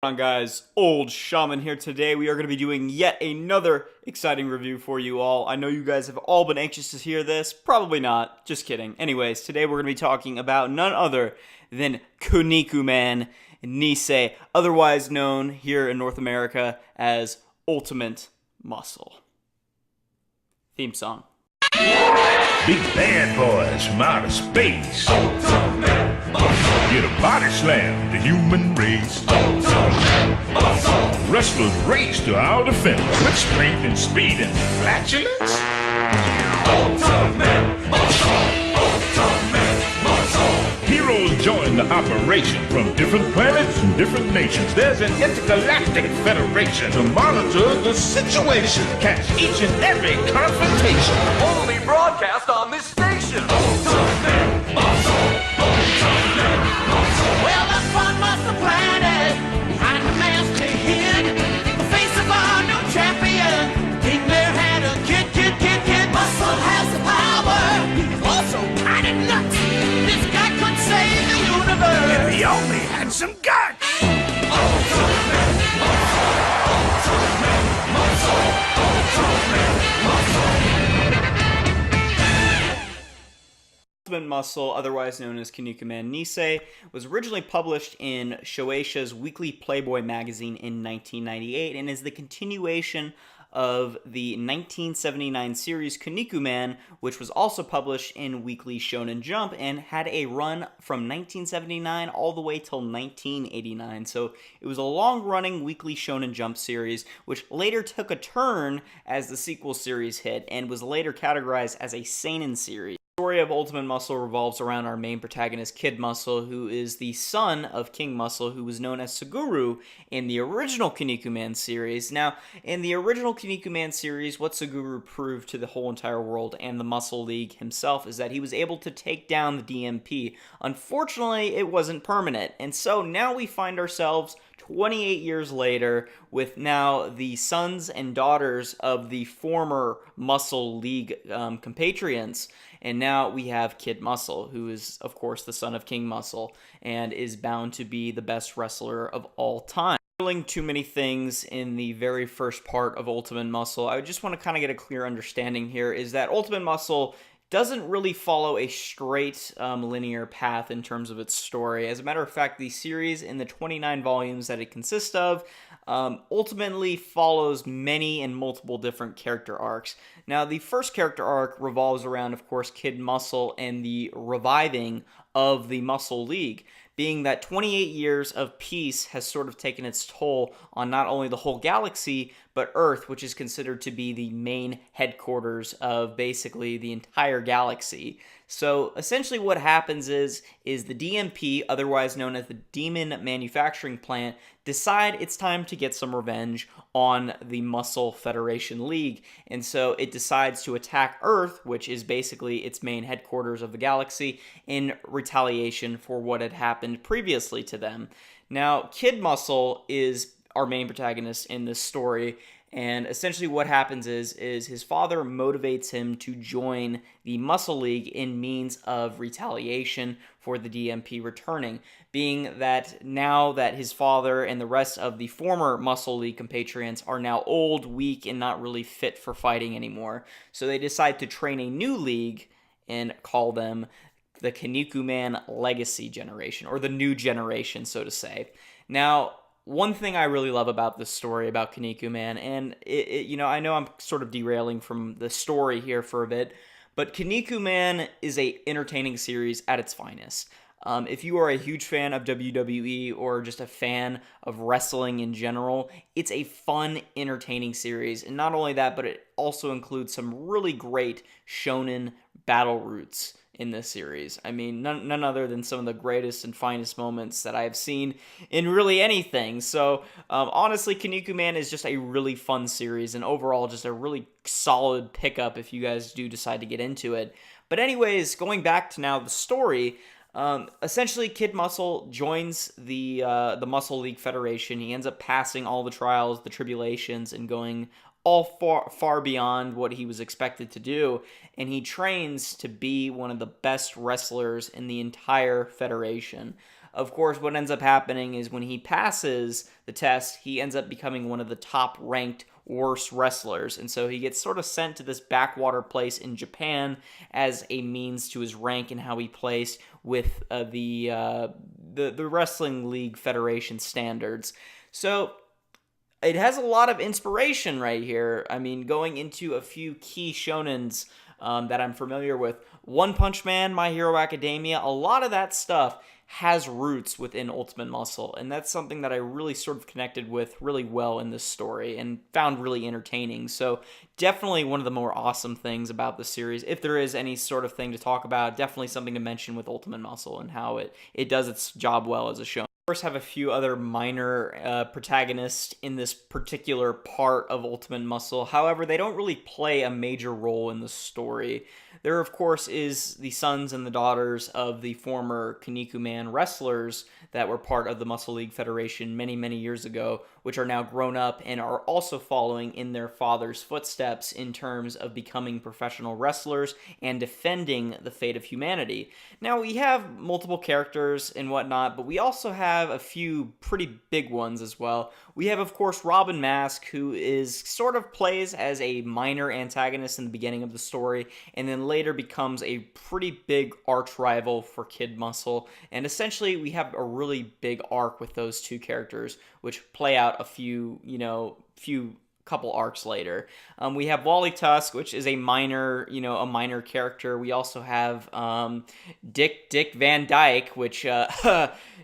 On guys, Old Shaman here. Today we are going to be doing yet another exciting review for you all. I know you guys have all been anxious to hear this. Probably not. Just kidding. Anyways, today we're going to be talking about none other than Kinnikuman Nisei, otherwise known here in North America as Ultimate Muscle. Theme song. Big bad boys from outer space. Get a body slam to human race. Wrestlers race to our defense with strength and speed and flatulence. Heroes join the operation from different planets and different nations. There's an intergalactic federation to monitor the situation, catch each and every confrontation. Only broadcast on this station. Well, the fun was the planet, behind the mask they hid, the face of our new champion, King Bear had a kid. Muscle has the power, he's also kinda nuts, this guy could save the universe. If he only had some guts. Ultimate Muscle, otherwise known as Kinnikuman Nisei, was originally published in Shueisha's weekly Playboy magazine in 1998 and is the continuation of the 1979 series Kinnikuman, which was also published in Weekly Shonen Jump and had a run from 1979 all the way till 1989. So it was a long-running Weekly Shonen Jump series, which later took a turn as the sequel series hit and was later categorized as a seinen series. The story of Ultimate Muscle revolves around our main protagonist, Kid Muscle, who is the son of King Muscle, who was known as Suguru in the original Kinnikuman series. Now, in the original Kinnikuman series, what Suguru proved to the whole entire world and the Muscle League himself is that he was able to take down the DMP. Unfortunately, it wasn't permanent, and so now we find ourselves 28 years later, with now the sons and daughters of the former Muscle League compatriots, and now we have Kid Muscle, who is, of course, the son of King Muscle, and is bound to be the best wrestler of all time. Spoiling too many things in the very first part of Ultimate Muscle, I just want to kind of get a clear understanding here, is that Ultimate Muscle doesn't really follow a straight linear path in terms of its story. As a matter of fact, the series in the 29 volumes that it consists of ultimately follows many and multiple different character arcs. Now, the first character arc revolves around, of course, Kid Muscle and the reviving of the Muscle League, being that 28 years of peace has sort of taken its toll on not only the whole galaxy, but Earth, which is considered to be the main headquarters of basically the entire galaxy. So essentially what happens is the DMP, otherwise known as the Demon Manufacturing Plant, decide it's time to get some revenge on the Muscle Federation League. And so it decides to attack Earth, which is basically its main headquarters of the galaxy, in retaliation for what had happened previously to them. Now, Kid Muscle is our main protagonist in this story, and essentially what happens is his father motivates him to join the Muscle League in means of retaliation for the DMP returning, being that now that his father and the rest of the former Muscle League compatriots are now old, weak, and not really fit for fighting anymore. So they decide to train a new league and call them the Kinnikuman Legacy Generation, or the New Generation, so to say. Now, one thing I really love about this story about Kinnikuman, and I know I'm sort of derailing from the story here for a bit, but Kinnikuman is a entertaining series at its finest. If you are a huge fan of WWE or just a fan of wrestling in general, it's a fun, entertaining series. And not only that, but it also includes some really great shonen battle routes in this series. I mean, none other than some of the greatest and finest moments that I have seen in really anything. So, honestly, Kinnikuman is just a really fun series, and overall just a really solid pickup if you guys do decide to get into it. But anyways, going back to now the story, essentially Kid Muscle joins the Muscle League Federation. He ends up passing all the trials, the tribulations, and going all far beyond what he was expected to do, and he trains to be one of the best wrestlers in the entire federation. Of course, what ends up happening is when he passes the test, he ends up becoming one of the top ranked worst wrestlers, and so he gets sort of sent to this backwater place in Japan as a means to his rank and how he placed with the Wrestling League Federation standards. So it has a lot of inspiration right here. I mean, going into a few key shonens that I'm familiar with, One Punch Man, My Hero Academia, a lot of that stuff has roots within Ultimate Muscle, and that's something that I really sort of connected with really well in this story and found really entertaining. So definitely one of the more awesome things about the series, if there is any sort of thing to talk about, definitely something to mention with Ultimate Muscle and how it does its job well as a show. Of course, have a few other minor protagonists in this particular part of Ultimate Muscle. However, they don't really play a major role in the story. There, of course, is the sons and the daughters of the former Kinnikuman wrestlers that were part of the Muscle League Federation many, many years ago, which are now grown up and are also following in their father's footsteps in terms of becoming professional wrestlers and defending the fate of humanity. Now, we have multiple characters and whatnot, but we also have a few pretty big ones as well. We have, of course, Robin Mask, who sort of plays as a minor antagonist in the beginning of the story, and then later becomes a pretty big arch rival for Kid Muscle. And essentially, we have a really big arc with those two characters, which play out a few couple arcs later. We have Wally Tusk, which is a minor character. We also have Dick Van Dyke, which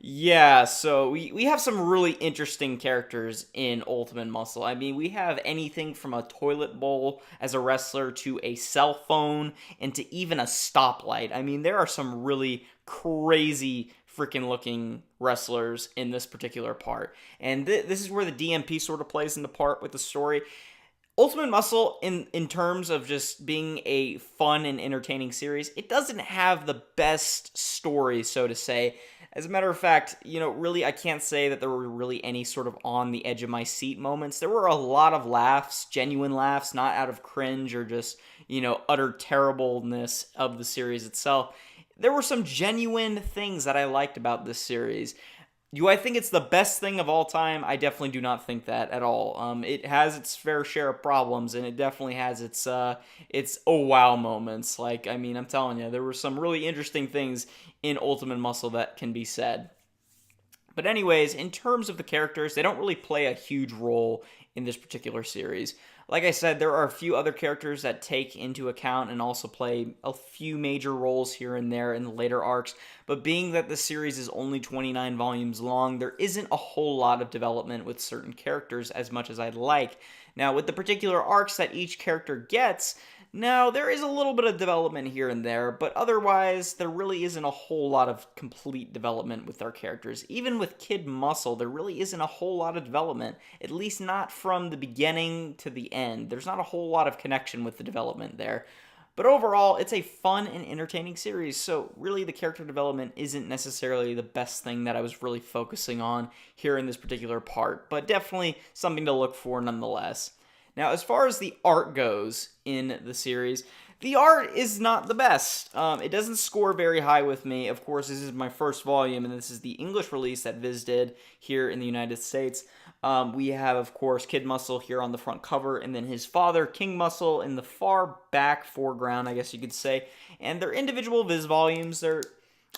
yeah, so we have some really interesting characters in Ultimate Muscle. I mean, we have anything from a toilet bowl as a wrestler to a cell phone and to even a stoplight. I mean, there are some really crazy freaking looking wrestlers in this particular part. And this is where the DMP sort of plays into part with the story. Ultimate Muscle, in terms of just being a fun and entertaining series, it doesn't have the best story, so to say. As a matter of fact, really, I can't say that there were really any sort of on the edge of my seat moments. There were a lot of laughs, genuine laughs, not out of cringe or just, utter terribleness of the series itself. There were some genuine things that I liked about this series. Do I think it's the best thing of all time? I definitely do not think that at all. It has its fair share of problems, and it definitely has its oh wow moments. Like, I mean, I'm telling you, there were some really interesting things in Ultimate Muscle that can be said. But anyways, in terms of the characters, they don't really play a huge role in this particular series. Like I said, there are a few other characters that take into account and also play a few major roles here and there in the later arcs, but being that the series is only 29 volumes long, there isn't a whole lot of development with certain characters as much as I'd like. Now, with the particular arcs that each character gets, now, there is a little bit of development here and there, but otherwise, there really isn't a whole lot of complete development with our characters. Even with Kid Muscle, there really isn't a whole lot of development, at least not from the beginning to the end. There's not a whole lot of connection with the development there. But overall, it's a fun and entertaining series, so really the character development isn't necessarily the best thing that I was really focusing on here in this particular part, but definitely something to look for nonetheless. Now, as far as the art goes in the series, the art is not the best. It doesn't score very high with me. Of course, this is my first volume, and this is the English release that Viz did here in the United States. We have, of course, Kid Muscle here on the front cover, and then his father, King Muscle, in the far back foreground, I guess you could say. And they're individual Viz volumes.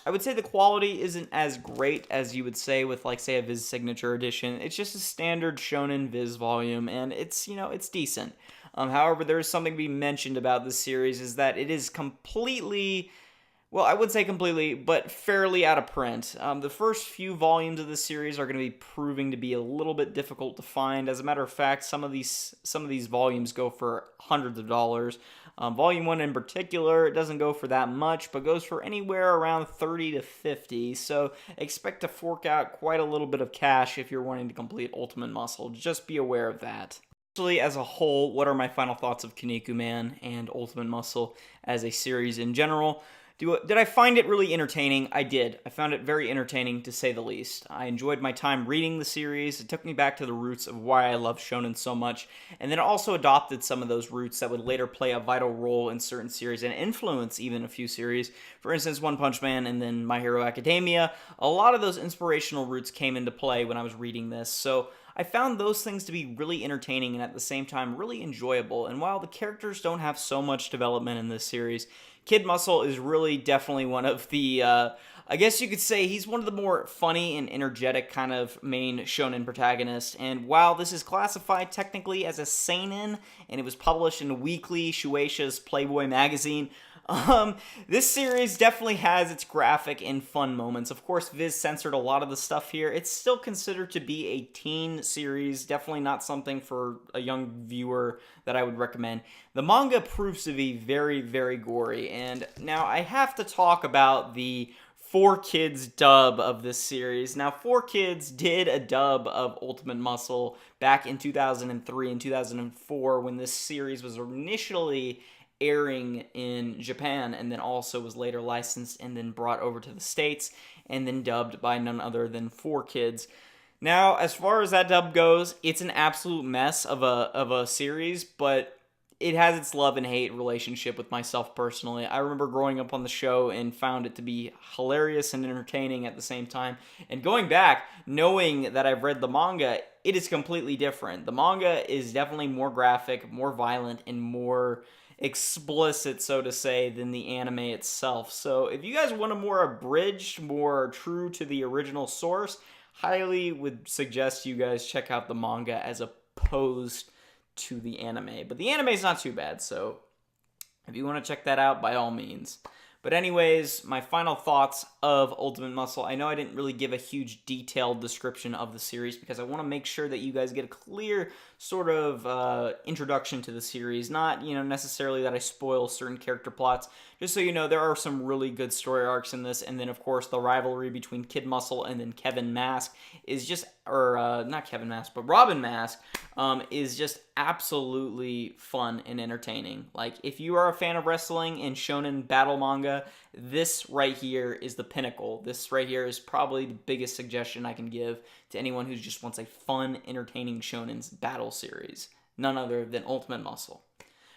I would say the quality isn't as great as you would say with, like, say, a Viz Signature Edition. It's just a standard Shonen Viz volume, and it's decent. However, there is something to be mentioned about this series, is that it is completely, well, I would say completely, but fairly out of print. The first few volumes of this series are going to be proving to be a little bit difficult to find. As a matter of fact, some of these volumes go for hundreds of dollars. Volume 1 in particular, it doesn't go for that much, but goes for anywhere around $30 to $50, so expect to fork out quite a little bit of cash if you're wanting to complete Ultimate Muscle. Just be aware of that. Actually, as a whole, what are my final thoughts of Kinnikuman and Ultimate Muscle as a series in general? Did I find it really entertaining? I did. I found it very entertaining, to say the least. I enjoyed my time reading the series. It took me back to the roots of why I love shonen so much, and then it also adopted some of those roots that would later play a vital role in certain series and influence even a few series. For instance, One Punch Man and then My Hero Academia. A lot of those inspirational roots came into play when I was reading this, so I found those things to be really entertaining and at the same time really enjoyable. And while the characters don't have so much development in this series, Kid Muscle is really definitely one of the, I guess you could say he's one of the more funny and energetic kind of main shonen protagonists. And while this is classified technically as a seinen, and it was published in weekly Shueisha's Playboy magazine, this series definitely has its graphic and fun moments. Of course, Viz censored a lot of the stuff here. It's still considered to be a teen series, definitely not something for a young viewer that I would recommend. The manga proves to be very, very gory, and now I have to talk about the 4Kids dub of this series. Now, 4Kids did a dub of Ultimate Muscle back in 2003 and 2004 when this series was initially airing in Japan, and then also was later licensed and then brought over to the States and then dubbed by none other than 4Kids. Now, as far as that dub goes, it's an absolute mess of a series, but it has its love and hate relationship with myself personally. I remember growing up on the show and found it to be hilarious and entertaining at the same time. And going back, knowing that I've read the manga, it is completely different. The manga is definitely more graphic, more violent, and more explicit, so to say, than the anime itself. So if you guys want a more abridged, more true to the original source, highly would suggest you guys check out the manga as opposed to the anime. But the anime is not too bad, so if you want to check that out, by all means. But anyways, my final thoughts of Ultimate Muscle. I know I didn't really give a huge detailed description of the series because I want to make sure that you guys get a clear sort of introduction to the series. Not, necessarily that I spoil certain character plots. Just so you know, there are some really good story arcs in this. And then, of course, the rivalry between Kid Muscle and then Kevin Mask is just, not Kevin Mask, but Robin Mask is just absolutely fun and entertaining. Like, if you are a fan of wrestling and shonen battle manga, this right here is the pinnacle. This right here is probably the biggest suggestion I can give to anyone who just wants a fun, entertaining shonen's battle series. None other than Ultimate Muscle.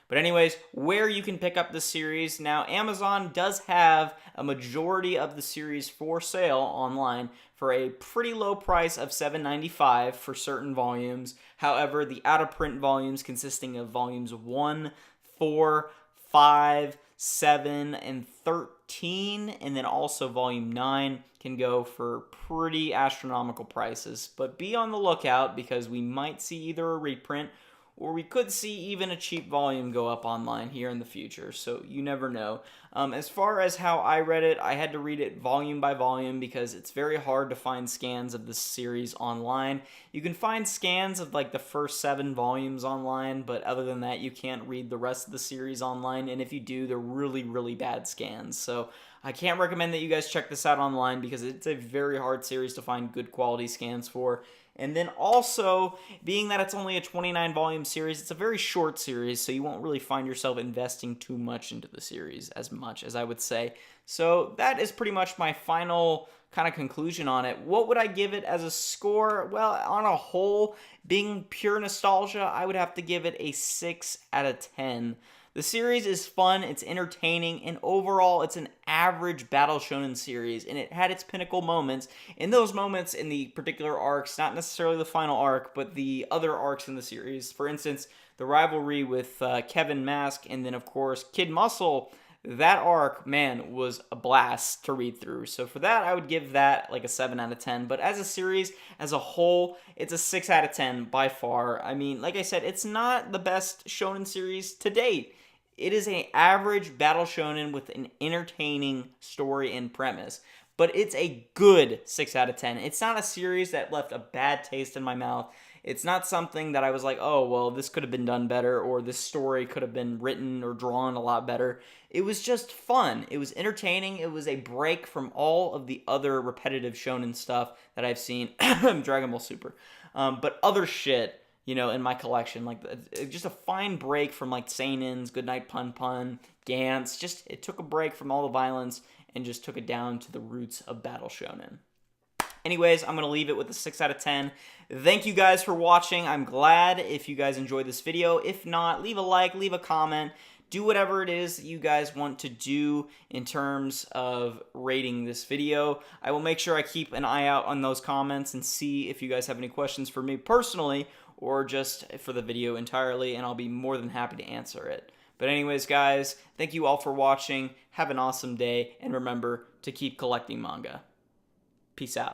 But anyways, where you can pick up the series. Now, Amazon does have a majority of the series for sale online for a pretty low price of $7.95 for certain volumes. However, the out-of-print volumes consisting of volumes 1, 4, 5, 7, and 13, and then also volume 9 can go for pretty astronomical prices. But be on the lookout because we might see either a reprint or we could see even a cheap volume go up online here in the future, so you never know. As far as how I read it, I had to read it volume by volume because it's very hard to find scans of this series online. You can find scans of like the first 7 volumes online, but other than that, you can't read the rest of the series online, and if you do, they're really, really bad scans. So I can't recommend that you guys check this out online because it's a very hard series to find good quality scans for. And then also, being that it's only a 29-volume series, it's a very short series, so you won't really find yourself investing too much into the series, as much as I would say. So that is pretty much my final kind of conclusion on it. What would I give it as a score? Well, on a whole, being pure nostalgia, I would have to give it a 6 out of 10. The series is fun, it's entertaining, and overall it's an average battle shonen series, and it had its pinnacle moments. In those moments in the particular arcs, not necessarily the final arc, but the other arcs in the series. For instance, the rivalry with Kevin Mask, and then of course Kid Muscle, that arc, man, was a blast to read through. So for that, I would give that like a 7 out of 10. But as a series, as a whole, it's a 6 out of 10 by far. I mean, like I said, it's not the best shonen series to date. It is an average battle shonen with an entertaining story and premise. But it's a good 6 out of 10. It's not a series that left a bad taste in my mouth. It's not something that I was like, oh, well, this could have been done better, or this story could have been written or drawn a lot better. It was just fun. It was entertaining. It was a break from all of the other repetitive shonen stuff that I've seen. Dragon Ball Super. But other shit in my collection. Like, just a fine break from like Seinen's, Goodnight Pun Pun, Gantz. Just, it took a break from all the violence and just took it down to the roots of Battle Shonen. Anyways, I'm going to leave it with a 6 out of 10. Thank you guys for watching. I'm glad if you guys enjoyed this video. If not, leave a like, leave a comment. Do whatever it is that you guys want to do in terms of rating this video. I will make sure I keep an eye out on those comments and see if you guys have any questions for me personally or just for the video entirely, and I'll be more than happy to answer it. But anyways, guys, thank you all for watching. Have an awesome day, and remember to keep collecting manga. Peace out.